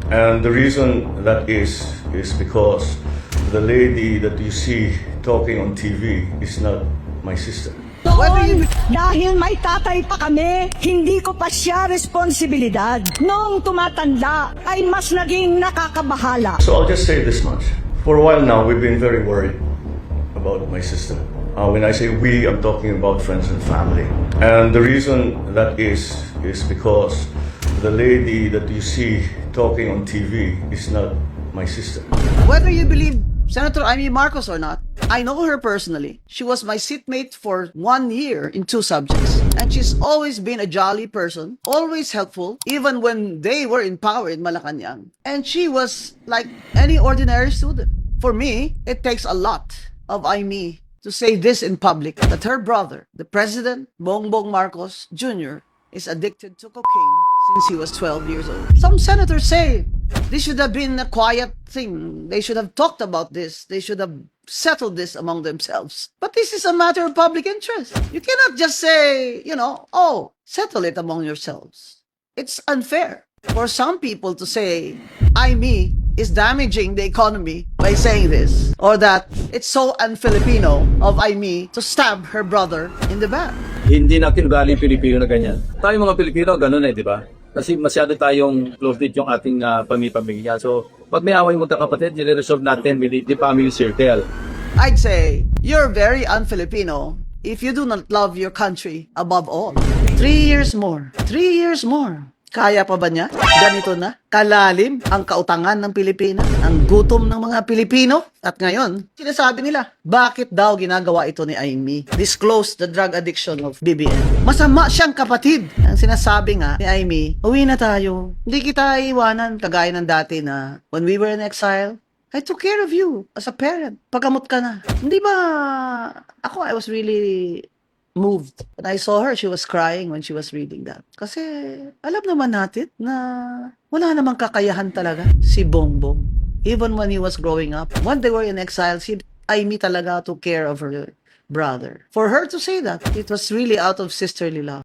And the reason that is because the lady that you see talking on TV is not my sister. Noon, dahil may tatay pa kami, hindi ko pa siya responsibilidad. Noong tumatanda, ay mas naging nakakabahala. So I'll just say this much. For a while now, we've been very worried about my sister. When I say we, I'm talking about friends and family. And the reason that is because the lady that you see talking on TV is not my sister. Whether you believe Senator Amy Marcos or not, I know her personally. She was my seatmate for 1 year in 2 subjects. And she's always been a jolly person, always helpful, even when they were in power in Malacanang. And she was like any ordinary student. For me, it takes a lot of Amy to say this in public, that her brother, the President Bongbong Marcos Jr., is addicted to cocaine since he was 12 years old. Some senators say this should have been a quiet thing. They should have talked about this. They should have settled this among themselves. But this is a matter of public interest. You cannot just say, oh, settle it among yourselves. It's unfair for some people to say, me is damaging the economy by saying this, or that it's so un-Filipino of me to stab her brother in the back. Hindi natin ugali Pilipino na ganyan. Tayo mga Pilipino, ganun di ba? Kasi masyado tayong close-knit yung ating pamilya. So, pag may away mo kapatid, nire-resolve natin with the family circle. I'd say, you're very un-Filipino if you do not love your country above all. 3 years more. 3 years more. Kaya pa ba niya? Ganito na? Kalalim ang kautangan ng Pilipinas, ang gutom ng mga Pilipino. At ngayon, sinasabi nila, bakit daw ginagawa ito ni Amy? Disclose the drug addiction of BBM. Masama siyang kapatid. Ang sinasabi nga ni Amy, uwi na tayo. Hindi kita iwanan, kagaya ng dati na when we were in exile, I took care of you as a parent. Pagkamot ka na. Hindi ba, I was really moved. When I saw her, she was crying when she was reading that. Kasi alam naman natin na wala namang kakayahan talaga si Bongbong. Even when he was growing up, when they were in exile, Amy talaga took care of her brother. For her to say that, it was really out of sisterly love.